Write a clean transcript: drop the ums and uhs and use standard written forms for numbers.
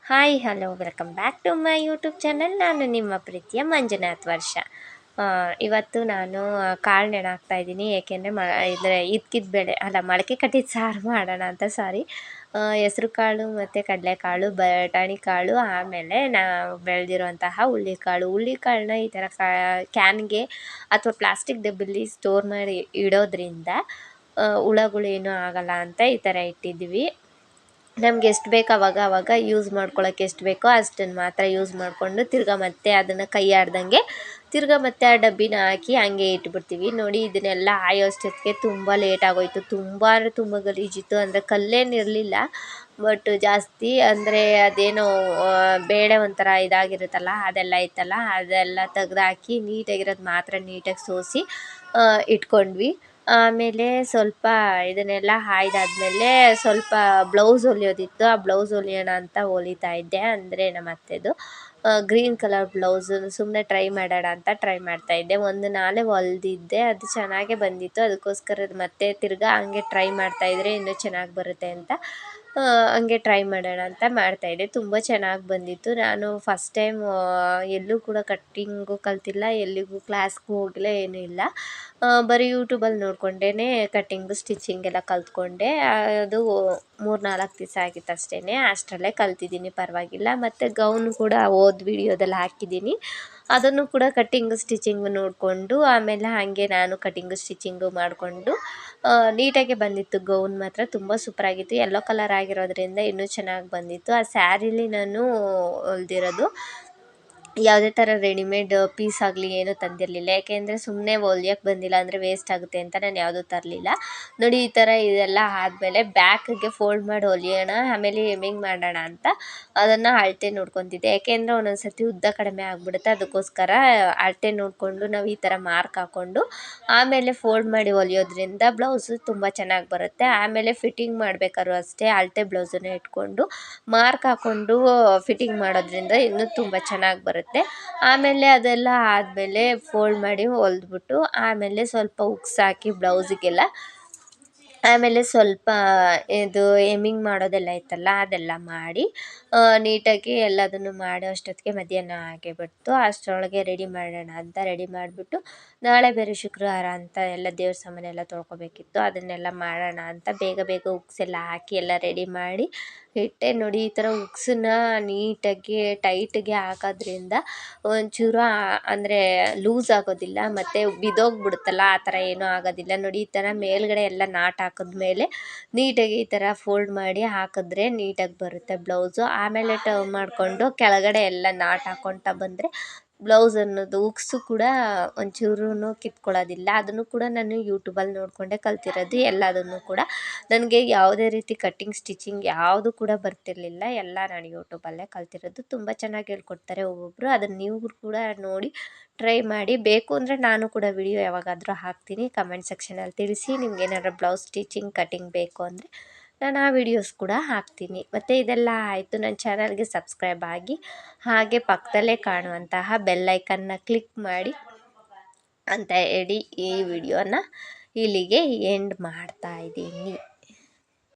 Hi hello welcome back to my YouTube channel. ನಾನು ನಿಮ್ಮ ಪ್ರೀತಿಯ ಮಂಜುನಾಥ್ ವರ್ಷ. ಇವತ್ತು ನಾನು ಕಾಳು ನೆನೆ ಹಾಕ್ತಾಯಿದ್ದೀನಿ. ಏಕೆಂದರೆ ಇದ್ಕಿದ ಬೇಳೆ ಅಲ್ಲ ಮೊಳಕೆ ಕಟ್ಟಿದ ಸಾರು ಮಾಡೋಣ ಅಂತ. ಹೆಸ್ರು ಕಾಳು ಮತ್ತು ಕಡಲೆಕಾಳು, ಬಟಾಣಿ ಕಾಳು, ಆಮೇಲೆ ನಾವು ಬೆಳೆದಿರುವಂತಹ ಹುಳ್ಳಿಕಾಳನ್ನ ಈ ಥರ ಕ್ಯಾನ್ಗೆ ಅಥವಾ ಪ್ಲಾಸ್ಟಿಕ್ ಡಬ್ಬಲ್ಲಿ ಸ್ಟೋರ್ ಮಾಡಿ ಇಡೋದ್ರಿಂದ ಹುಳಗಳೇನೂ ಆಗಲ್ಲ ಅಂತ ಈ ಥರ ಇಟ್ಟಿದ್ವಿ. ನಮ್ಗೆ ಎಷ್ಟು ಬೇಕು ಅವಾಗ ಯೂಸ್ ಮಾಡ್ಕೊಳ್ಳೋಕೆ ಎಷ್ಟು ಬೇಕೋ ಅಷ್ಟನ್ನು ಮಾತ್ರ ಯೂಸ್ ಮಾಡಿಕೊಂಡು ಮತ್ತೆ ಅದನ್ನು ಕೈ ಆಡ್ದಂಗೆ ಮತ್ತೆ ಆ ಡಬ್ಬಿನ ಹಾಕಿ ಹಂಗೆ ಇಟ್ಬಿಡ್ತೀವಿ. ನೋಡಿ, ಇದನ್ನೆಲ್ಲ ಆಯೋಷ್ಟೊತ್ತಿಗೆ ತುಂಬ ಲೇಟ್ ಆಗೋಯ್ತು. ತುಂಬ ಅಂದರೆ ತುಂಬ ಗಲೀಜಿತ್ತು. ಅಂದರೆ ಕಲ್ಲೇನಿರಲಿಲ್ಲ, ಬಟ್ ಜಾಸ್ತಿ ಅಂದರೆ ಅದೇನೋ ಬೇಳೆ ಒಂಥರ ಇದಾಗಿರುತ್ತಲ್ಲ, ಅದೆಲ್ಲ ಇತ್ತಲ್ಲ, ಅದೆಲ್ಲ ತೆಗ್ದಾಕಿ ನೀಟಾಗಿರೋದು ಮಾತ್ರ ನೀಟಾಗಿ ಸೋಸಿ ಇಟ್ಕೊಂಡ್ವಿ. ಆಮೇಲೆ ಸ್ವಲ್ಪ ಇದನ್ನೆಲ್ಲ ಆಯ್ದಾದ್ಮೇಲೆ ಸ್ವಲ್ಪ ಬ್ಲೌಸ್ ಹೊಲಿಯೋದಿತ್ತು. ಆ ಬ್ಲೌಸ್ ಹೊಲಿಯೋಣ ಅಂತ ಹೊಲಿತಾ ಇದ್ದೆ. ಅಂದರೆ ನಮ್ಮ ಅತ್ತೆದು ಗ್ರೀನ್ ಕಲರ್ ಬ್ಲೌಸು ಸುಮ್ಮನೆ ಟ್ರೈ ಮಾಡೋಣ ಅಂತ ಟ್ರೈ ಮಾಡ್ತಾಯಿದ್ದೆ. ಒಂದು ನಾಳೆ ಹೊಲ್ದಿದ್ದೆ, ಅದು ಚೆನ್ನಾಗೇ ಬಂದಿತ್ತು. ಅದಕ್ಕೋಸ್ಕರ ಮತ್ತೆ ತಿರ್ಗಾ ಹಂಗೆ ಟ್ರೈ ಮಾಡ್ತಾಯಿದ್ರೆ ಇನ್ನೂ ಚೆನ್ನಾಗಿ ಬರುತ್ತೆ ಅಂತ ಹಂಗೆ ಟ್ರೈ ಮಾಡೋಣ ಅಂತ ಮಾಡ್ತಾಯಿದ್ದೆ. ತುಂಬ ಚೆನ್ನಾಗಿ ಬಂದಿತ್ತು. ನಾನು ಫಸ್ಟ್ ಟೈಮ್ ಎಲ್ಲೂ ಕೂಡ ಕಟ್ಟಿಂಗು ಕಲ್ತಿಲ್ಲ, ಎಲ್ಲಿಗೂ ಕ್ಲಾಸ್ಗೂ ಹೋಗಿಲ್ಲ, ಏನೂ ಇಲ್ಲ. ಬರೀ ಯೂಟ್ಯೂಬಲ್ಲಿ ನೋಡಿಕೊಂಡೇ ಕಟ್ಟಿಂಗು ಸ್ಟಿಚಿಂಗ್ ಎಲ್ಲ ಕಲ್ತ್ಕೊಂಡೆ. ಅದು 3-4 ದಿವಸ ಆಗಿತ್ತು ಅಷ್ಟೇ, ಅಷ್ಟರಲ್ಲೇ ಕಲ್ತಿದ್ದೀನಿ, ಪರವಾಗಿಲ್ಲ. ಮತ್ತು ಗೌನು ಕೂಡ ವಿಡಿಯೋದಲ್ಲಿ ಹಾಕಿದ್ದೀನಿ. ಅದನ್ನು ಕೂಡ ಕಟ್ಟಿಂಗು ಸ್ಟಿಚಿಂಗು ನೋಡಿಕೊಂಡು ಆಮೇಲೆ ಹಾಗೆ ನಾನು ಕಟ್ಟಿಂಗು ಸ್ಟಿಚಿಂಗು ಮಾಡಿಕೊಂಡು ನೀಟಾಗೆ ಬಂದಿತ್ತು. ಗೌನ್ ಮಾತ್ರ ತುಂಬ ಸೂಪರಾಗಿತ್ತು. ಯೆಲ್ಲೋ ಕಲರ್ ಆಗಿರೋದ್ರಿಂದ ಇನ್ನೂ ಚೆನ್ನಾಗಿ ಬಂದಿತ್ತು. ಆ ಸ್ಯಾರಿಲಿ ನಾನು ಹೊಲ್ದಿರೋದು ಯಾವುದೇ ಥರ ರೆಡಿಮೇಡ್ ಪೀಸ್ ಆಗಲಿ ಏನೂ ತಂದಿರಲಿಲ್ಲ. ಯಾಕೆಂದರೆ ಸುಮ್ಮನೆ ಹೊಲಿಯೋಕ್ಕೆ ಬಂದಿಲ್ಲ ಅಂದರೆ ವೇಸ್ಟ್ ಆಗುತ್ತೆ ಅಂತ ನಾನು ಯಾವುದೂ ತರಲಿಲ್ಲ. ನೋಡಿ, ಈ ಥರ ಇದೆಲ್ಲ ಆದಮೇಲೆ ಬ್ಯಾಕಿಗೆ ಫೋಲ್ಡ್ ಮಾಡಿ ಹೊಲಿಯೋಣ, ಆಮೇಲೆ ಹೆಮ್ಮಿಂಗ್ ಮಾಡೋಣ ಅಂತ ಅದನ್ನು ಅಳತೆ ನೋಡ್ಕೊತಿದ್ದೆ. ಯಾಕೆಂದರೆ ಒಂದೊಂದು ಸರ್ತಿ ಉದ್ದ ಕಡಿಮೆ ಆಗಿಬಿಡುತ್ತೆ. ಅದಕ್ಕೋಸ್ಕರ ಅಳತೆ ನೋಡಿಕೊಂಡು ನಾವು ಈ ಥರ ಮಾರ್ಕ್ ಹಾಕ್ಕೊಂಡು ಆಮೇಲೆ ಫೋಲ್ಡ್ ಮಾಡಿ ಹೊಲಿಯೋದ್ರಿಂದ ಬ್ಲೌಸು ತುಂಬ ಚೆನ್ನಾಗಿ ಬರುತ್ತೆ. ಆಮೇಲೆ ಫಿಟ್ಟಿಂಗ್ ಮಾಡಬೇಕಾದ್ರೂ ಅಷ್ಟೇ ಅಳತೆ ಬ್ಲೌಸನ್ನು ಇಟ್ಕೊಂಡು ಮಾರ್ಕ್ ಹಾಕ್ಕೊಂಡು ಫಿಟ್ಟಿಂಗ್ ಮಾಡೋದ್ರಿಂದ ಇನ್ನೂ ತುಂಬ ಚೆನ್ನಾಗಿ ಬರುತ್ತೆ. ಆಮೇಲೆ ಅದೆಲ್ಲ ಆದಮೇಲೆ ಫೋಲ್ಡ್ ಮಾಡಿ ಹೊಲಿದ್ಬಿಟ್ಟು ಆಮೇಲೆ ಸ್ವಲ್ಪ ಉಕ್ಸ್ ಹಾಕಿ ಬ್ಲೌಸಿಗೆಲ್ಲ, ಆಮೇಲೆ ಸ್ವಲ್ಪ ಇದು ಎಮ್ಮಿಂಗ್ ಮಾಡೋದೆಲ್ಲ ಇತ್ತಲ್ಲ ಅದೆಲ್ಲ ಮಾಡಿ ನೀಟಾಗಿ ಎಲ್ಲದನ್ನು ಮಾಡೋ ಅಷ್ಟೊತ್ತಿಗೆ ಮಧ್ಯಾಹ್ನ ಆಗೇ ಬಿಡ್ತು. ಅಷ್ಟರೊಳಗೆ ರೆಡಿ ಮಾಡೋಣ ಅಂತ ರೆಡಿ ಮಾಡಿಬಿಟ್ಟು, ನಾಳೆ ಬೇರೆ ಶುಕ್ರವಾರ ಅಂತ ಎಲ್ಲ ದೇವ್ರ ಸಾಮಾನೆಲ್ಲ ತೊಳ್ಕೊಬೇಕಿತ್ತು. ಅದನ್ನೆಲ್ಲ ಮಾಡೋಣ ಅಂತ ಬೇಗ ಉಕ್ಸ್ ಎಲ್ಲ ಹಾಕಿ ಎಲ್ಲ ರೆಡಿ ಮಾಡಿ ಇಟ್ಟೆ. ನೋಡಿ, ಈ ಥರ ಉಕ್ಸನ್ನ ನೀಟಾಗಿ ಟೈಟ್ಗೆ ಹಾಕೋದ್ರಿಂದ ಒಂಚೂರು ಅಂದರೆ ಲೂಸ್ ಆಗೋದಿಲ್ಲ ಮತ್ತು ಬಿದ್ದೋಗ್ಬಿಡುತ್ತಲ್ಲ, ಆ ಥರ ಏನೂ ಆಗೋದಿಲ್ಲ. ನೋಡಿ, ಈ ಥರ ಮೇಲ್ಗಡೆ ಎಲ್ಲ ನಾಟ್ ಹಾಕಿದ್ಮೇಲೆ ನೀಟಾಗಿ ಈ ಥರ ಫೋಲ್ಡ್ ಮಾಡಿ ಹಾಕಿದ್ರೆ ನೀಟಾಗಿ ಬರುತ್ತೆ ಬ್ಲೌಸು. ಆಮೇಲೆ ಟರ್ನ್ ಮಾಡಿಕೊಂಡು ಕೆಳಗಡೆ ಎಲ್ಲ ನಾಟ್ ಹಾಕ್ಕೊಳ್ತಾ ಬಂದರೆ ಬ್ಲೌಸ್ ಅನ್ನೋದು ಉಕ್ಸು ಕೂಡ ಒಂಚೂರು ಕಿತ್ಕೊಳ್ಳೋದಿಲ್ಲ. ಅದನ್ನು ಕೂಡ ನಾನು ಯೂಟ್ಯೂಬಲ್ಲಿ ನೋಡಿಕೊಂಡೆ ಕಲ್ತಿರೋದು ಎಲ್ಲದನ್ನು ಕೂಡ. ನನಗೆ ಯಾವುದೇ ರೀತಿ ಕಟ್ಟಿಂಗ್ ಸ್ಟಿಚಿಂಗ್ ಯಾವುದು ಕೂಡ ಬರ್ತಿರಲಿಲ್ಲ. ಎಲ್ಲ ನಾನು ಯೂಟ್ಯೂಬಲ್ಲೇ ಕಲ್ತಿರೋದು. ತುಂಬ ಚೆನ್ನಾಗಿ ಹೇಳ್ಕೊಡ್ತಾರೆ ಒಬ್ಬೊಬ್ಬರು. ಅದನ್ನು ನೀವು ಕೂಡ ನೋಡಿ ಟ್ರೈ ಮಾಡಿ. ಬೇಕು ಅಂದರೆ ನಾನು ಕೂಡ ವಿಡಿಯೋ ಯಾವಾಗಾದರೂ ಹಾಕ್ತೀನಿ. ಕಮೆಂಟ್ ಸೆಕ್ಷನಲ್ಲಿ ತಿಳಿಸಿ. ನಿಮ್ಗೆ ಏನಾದ್ರು ಬ್ಲೌಸ್ ಸ್ಟಿಚಿಂಗ್ ಕಟ್ಟಿಂಗ್ ಬೇಕು ಅಂದರೆ ನಾನು ಆ ವಿಡಿಯೋಸ್ ಕೂಡ ಹಾಕ್ತೀನಿ. ಮತ್ತು ಇದೆಲ್ಲ ಆಯಿತು, ನನ್ನ ಚಾನಲ್ಗೆ ಸಬ್ಸ್ಕ್ರೈಬ್ ಆಗಿ ಹಾಗೆ ಪಕ್ಕದಲ್ಲೇ ಕಾಣುವಂತಹ ಬೆಲ್ಲೈಕನ್ನ ಕ್ಲಿಕ್ ಮಾಡಿ ಅಂತ ಹೇಳಿ ಈ ವಿಡಿಯೋನ ಇಲ್ಲಿಗೆ ಎಂಡ್ ಮಾಡ್ತಾಯಿದ್ದೀನಿ.